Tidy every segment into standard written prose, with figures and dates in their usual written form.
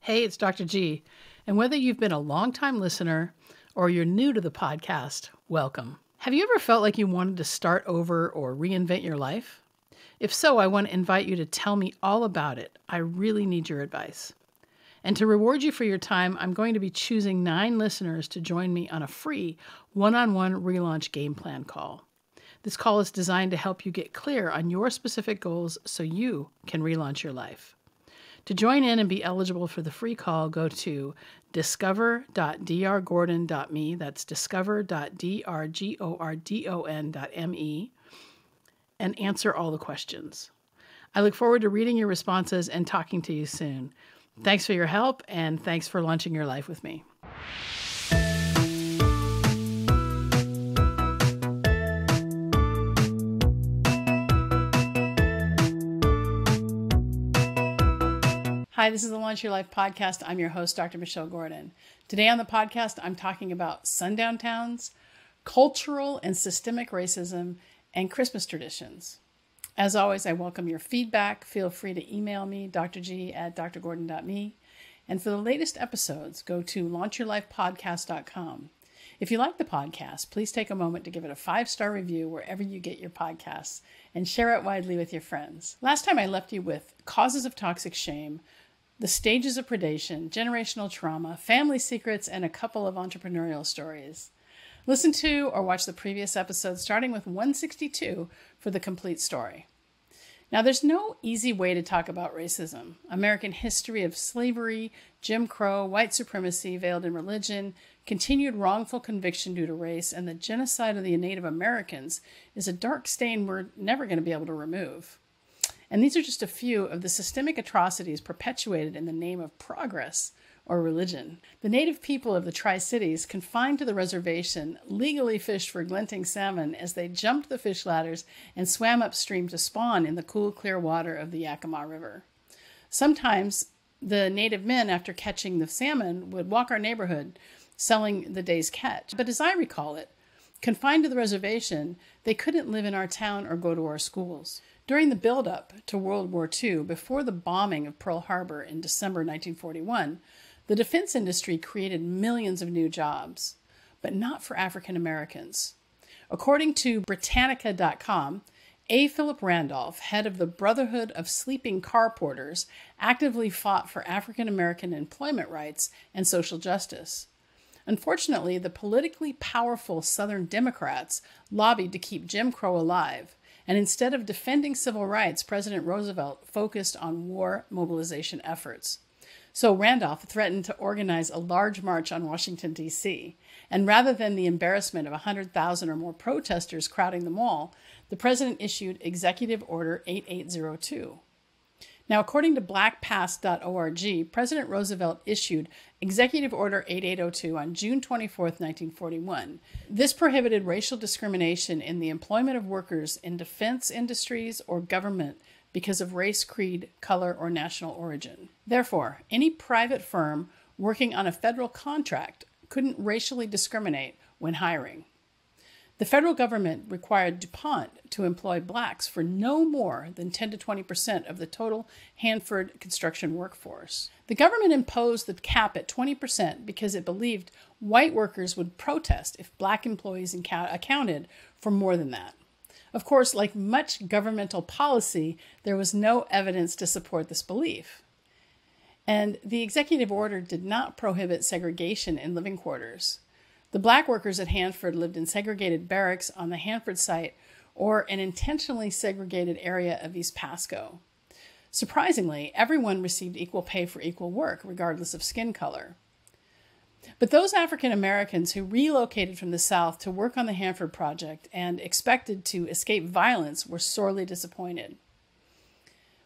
Hey, it's Dr. G. And whether you've been a longtime listener or you're new to the podcast, welcome. Have you ever felt like you wanted to start over or reinvent your life? If so, I want to invite you to tell me all about it. I really need your advice. And to reward you for your time, I'm going to be choosing 9 listeners to join me on a free one-on-one relaunch game plan call. This call is designed to help you get clear on your specific goals so you can relaunch your life. To join in and be eligible for the free call, go to discover.drgordon.me. That's discover.drgordon.me and answer all the questions. I look forward to reading your responses and talking to you soon. Thanks for your help, and thanks for launching your life with me. Hi, this is the Launch Your Life podcast. I'm your host, Dr. Michelle Gordon. Today on the podcast, I'm talking about sundown towns, cultural and systemic racism, and Christmas traditions. As always, I welcome your feedback. Feel free to email me, drg@drgordon.me. And for the latest episodes, go to launchyourlifepodcast.com. If you like the podcast, please take a moment to give it a 5-star review wherever you get your podcasts and share it widely with your friends. Last time I left you with causes of toxic shame, the stages of predation, generational trauma, family secrets, and a couple of entrepreneurial stories. Listen to or watch the previous episodes starting with 162 for the complete story. Now, there's no easy way to talk about racism. American history of slavery, Jim Crow, white supremacy veiled in religion, continued wrongful conviction due to race, and the genocide of the Native Americans is a dark stain we're never going to be able to remove. And these are just a few of the systemic atrocities perpetuated in the name of progress or religion. The native people of the Tri-Cities, confined to the reservation, legally fished for glinting salmon as they jumped the fish ladders and swam upstream to spawn in the cool, clear water of the Yakima River. Sometimes the native men, after catching the salmon, would walk our neighborhood selling the day's catch. But as I recall it, confined to the reservation, they couldn't live in our town or go to our schools. During the buildup to World War II, before the bombing of Pearl Harbor in December 1941, the defense industry created millions of new jobs, but not for African Americans. According to Britannica.com, A. Philip Randolph, head of the Brotherhood of Sleeping Car Porters, actively fought for African American employment rights and social justice. Unfortunately, the politically powerful Southern Democrats lobbied to keep Jim Crow alive, and instead of defending civil rights, President Roosevelt focused on war mobilization efforts. So Randolph threatened to organize a large march on Washington, D.C., and rather than the embarrassment of 100,000 or more protesters crowding the mall, the president issued Executive Order 8802. Now, according to blackpast.org, President Roosevelt issued Executive Order 8802 on June 24, 1941. This prohibited racial discrimination in the employment of workers in defense industries or government because of race, creed, color, or national origin. Therefore, any private firm working on a federal contract couldn't racially discriminate when hiring. The federal government required DuPont to employ blacks for no more than 10 to 20% of the total Hanford construction workforce. The government imposed the cap at 20% because it believed white workers would protest if black employees accounted for more than that. Of course, like much governmental policy, there was no evidence to support this belief. And the executive order did not prohibit segregation in living quarters. The black workers at Hanford lived in segregated barracks on the Hanford site or an intentionally segregated area of East Pasco. Surprisingly, everyone received equal pay for equal work, regardless of skin color. But those African Americans who relocated from the South to work on the Hanford project and expected to escape violence were sorely disappointed.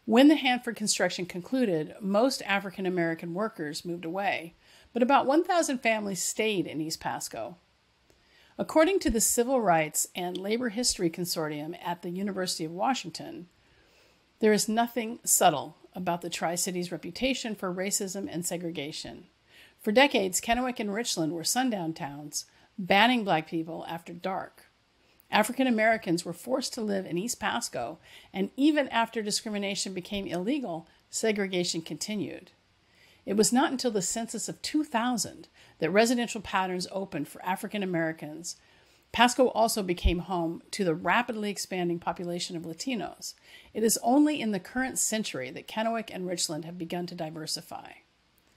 When the Hanford construction concluded, most African American workers moved away, but about 1,000 families stayed in East Pasco. According to the Civil Rights and Labor History Consortium at the University of Washington, there is nothing subtle about the Tri-Cities' reputation for racism and segregation. For decades, Kennewick and Richland were sundown towns, banning black people after dark. African Americans were forced to live in East Pasco, and even after discrimination became illegal, segregation continued. It was not until the census of 2000 that residential patterns opened for African Americans. Pasco also became home to the rapidly expanding population of Latinos. It is only in the current century that Kennewick and Richland have begun to diversify.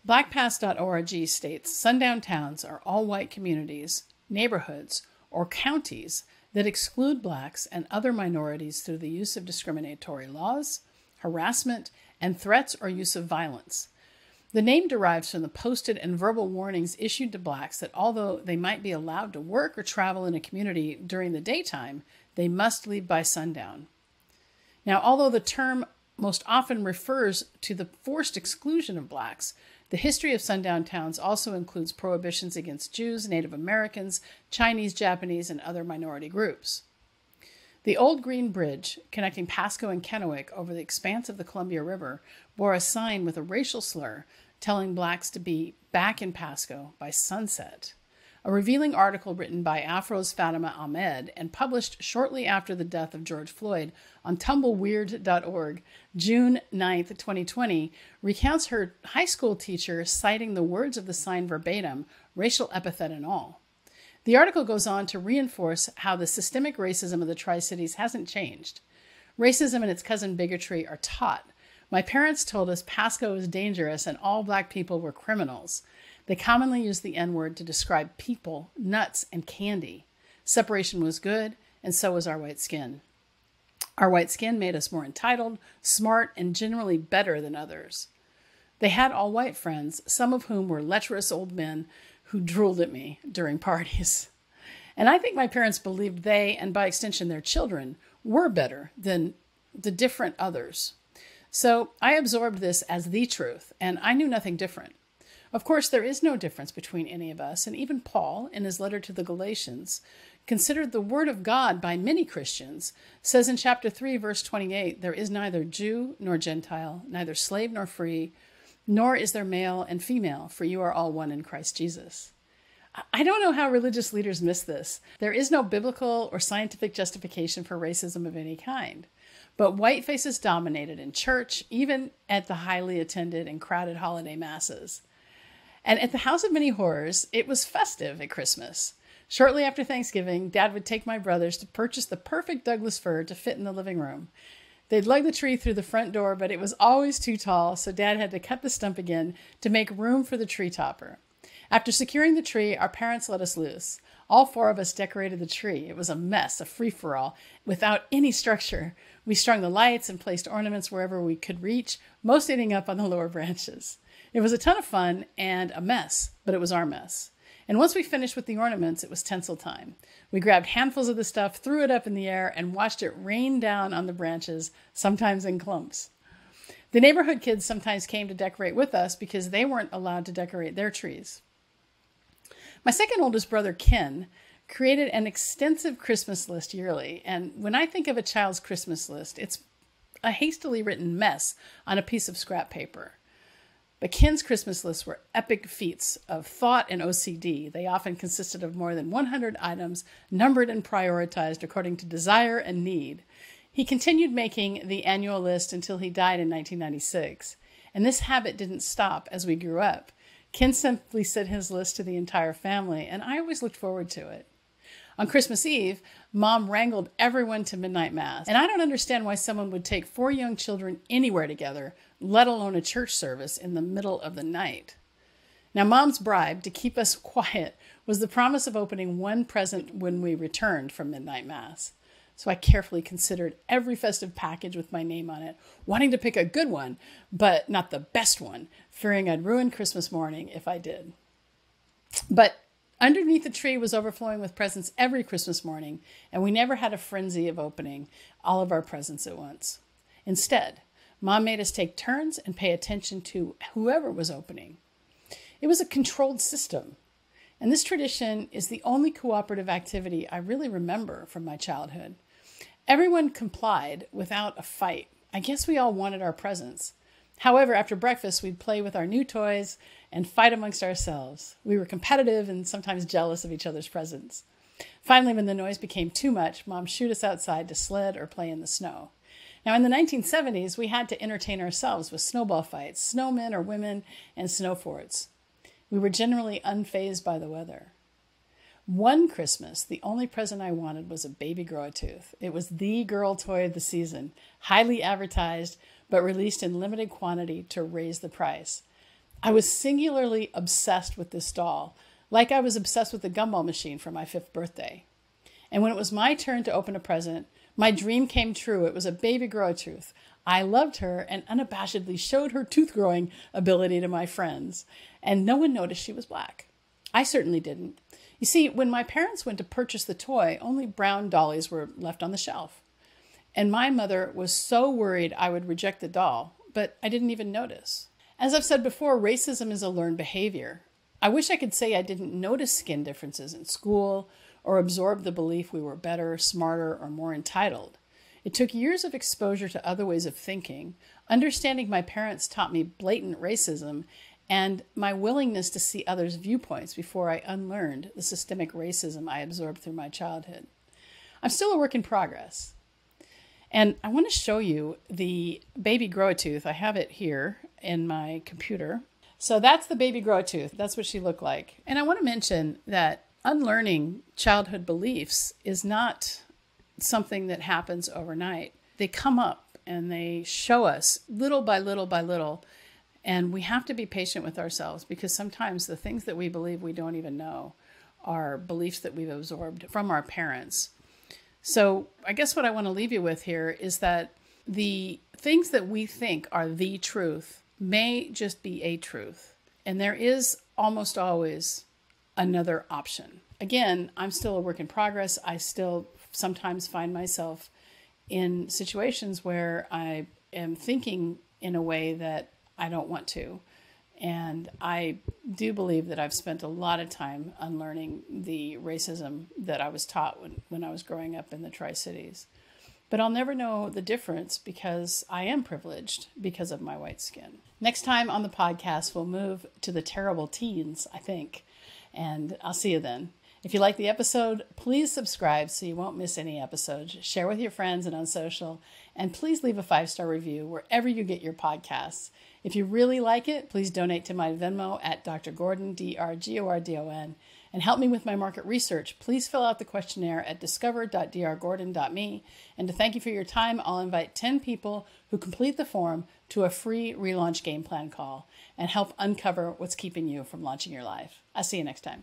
BlackPass.org states sundown towns are all white communities, neighborhoods, or counties that exclude blacks and other minorities through the use of discriminatory laws, harassment, and threats or use of violence. The name derives from the posted and verbal warnings issued to blacks that although they might be allowed to work or travel in a community during the daytime, they must leave by sundown. Now, although the term most often refers to the forced exclusion of blacks, the history of sundown towns also includes prohibitions against Jews, Native Americans, Chinese, Japanese, and other minority groups. The Old Green Bridge, connecting Pasco and Kennewick over the expanse of the Columbia River, bore a sign with a racial slur telling blacks to be back in Pasco by sunset. A revealing article written by Afro's Fatima Ahmed and published shortly after the death of George Floyd on tumbleweird.org, June 9th, 2020, recounts her high school teacher citing the words of the sign verbatim, racial epithet and all. The article goes on to reinforce how the systemic racism of the Tri-Cities hasn't changed. Racism and its cousin bigotry are taught. My parents told us Pasco was dangerous and all black people were criminals. They commonly used the N-word to describe people, nuts, and candy. Separation was good, and so was our white skin. Our white skin made us more entitled, smart, and generally better than others. They had all white friends, some of whom were lecherous old men who drooled at me during parties. And I think my parents believed they, and by extension their children, were better than the different others. So I absorbed this as the truth, and I knew nothing different. Of course, there is no difference between any of us, and even Paul, in his letter to the Galatians, considered the word of God by many Christians, says in chapter 3, verse 28, there is neither Jew nor Gentile, neither slave nor free, nor is there male and female, for you are all one in Christ Jesus. I don't know how religious leaders miss this. There is no biblical or scientific justification for racism of any kind. But white faces dominated in church, even at the highly attended and crowded holiday masses. And at the House of Many Horrors, it was festive at Christmas. Shortly after Thanksgiving, Dad would take my brothers to purchase the perfect Douglas fir to fit in the living room. They'd lug the tree through the front door, but it was always too tall, so Dad had to cut the stump again to make room for the tree topper. After securing the tree, our parents let us loose. All four of us decorated the tree. It was a mess, a free-for-all, without any structure. We strung the lights and placed ornaments wherever we could reach, most ending up on the lower branches. It was a ton of fun and a mess, but it was our mess. And once we finished with the ornaments, it was tinsel time. We grabbed handfuls of the stuff, threw it up in the air, and watched it rain down on the branches, sometimes in clumps. The neighborhood kids sometimes came to decorate with us because they weren't allowed to decorate their trees. My second oldest brother, Ken, created an extensive Christmas list yearly. And when I think of a child's Christmas list, it's a hastily written mess on a piece of scrap paper. But Ken's Christmas lists were epic feats of thought and OCD. They often consisted of more than 100 items, numbered and prioritized according to desire and need. He continued making the annual list until he died in 1996. And this habit didn't stop as we grew up. Ken simply sent his list to the entire family, and I always looked forward to it. On Christmas Eve, Mom wrangled everyone to midnight mass, and I don't understand why someone would take 4 young children anywhere together, let alone a church service in the middle of the night. Now, Mom's bribe to keep us quiet was the promise of opening one present when we returned from midnight mass. So I carefully considered every festive package with my name on it, wanting to pick a good one, but not the best one, fearing I'd ruin Christmas morning if I did. But underneath the tree was overflowing with presents every Christmas morning, and we never had a frenzy of opening all of our presents at once. Instead, Mom made us take turns and pay attention to whoever was opening. It was a controlled system, and this tradition is the only cooperative activity I really remember from my childhood. Everyone complied without a fight. I guess we all wanted our presents. However, after breakfast, we'd play with our new toys and fight amongst ourselves. We were competitive and sometimes jealous of each other's presents. Finally, when the noise became too much, Mom shooed us outside to sled or play in the snow. Now, in the 1970s, we had to entertain ourselves with snowball fights, snowmen or women, and snow forts. We were generally unfazed by the weather. One Christmas, the only present I wanted was a baby grow-a-tooth. It was the girl toy of the season, highly advertised, but released in limited quantity to raise the price. I was singularly obsessed with this doll, like I was obsessed with the gumball machine for my 5th birthday. And when it was my turn to open a present, my dream came true. It was a baby grow-a-tooth. I loved her and unabashedly showed her tooth-growing ability to my friends. And no one noticed she was black. I certainly didn't. You see, when my parents went to purchase the toy, only brown dollies were left on the shelf. And my mother was so worried I would reject the doll, but I didn't even notice. As I've said before, racism is a learned behavior. I wish I could say I didn't notice skin differences in school or absorb the belief we were better, smarter, or more entitled. It took years of exposure to other ways of thinking, understanding my parents taught me blatant racism, and my willingness to see others' viewpoints before I unlearned the systemic racism I absorbed through my childhood. I'm still a work in progress. And I want to show you the baby grow-a-tooth. I have it here in my computer. So that's the baby grow-a-tooth. That's what she looked like. And I want to mention that unlearning childhood beliefs is not something that happens overnight. They come up and they show us little by little by little. And we have to be patient with ourselves because sometimes the things that we believe we don't even know are beliefs that we've absorbed from our parents. So I guess what I want to leave you with here is that the things that we think are the truth may just be a truth. And there is almost always another option. Again, I'm still a work in progress. I still sometimes find myself in situations where I am thinking in a way that I don't want to. And I do believe that I've spent a lot of time unlearning the racism that I was taught when I was growing up in the Tri-Cities. But I'll never know the difference because I am privileged because of my white skin. Next time on the podcast, we'll move to the terrible teens, I think. And I'll see you then. If you like the episode, please subscribe so you won't miss any episodes. Share with your friends and on social. And please leave a 5-star review wherever you get your podcasts. If you really like it, please donate to my Venmo at Dr. Gordon, DrGordon, and help me with my market research. Please fill out the questionnaire at discover.drgordon.me. And to thank you for your time, I'll invite 10 people who complete the form to a free relaunch game plan call and help uncover what's keeping you from launching your life. I'll see you next time.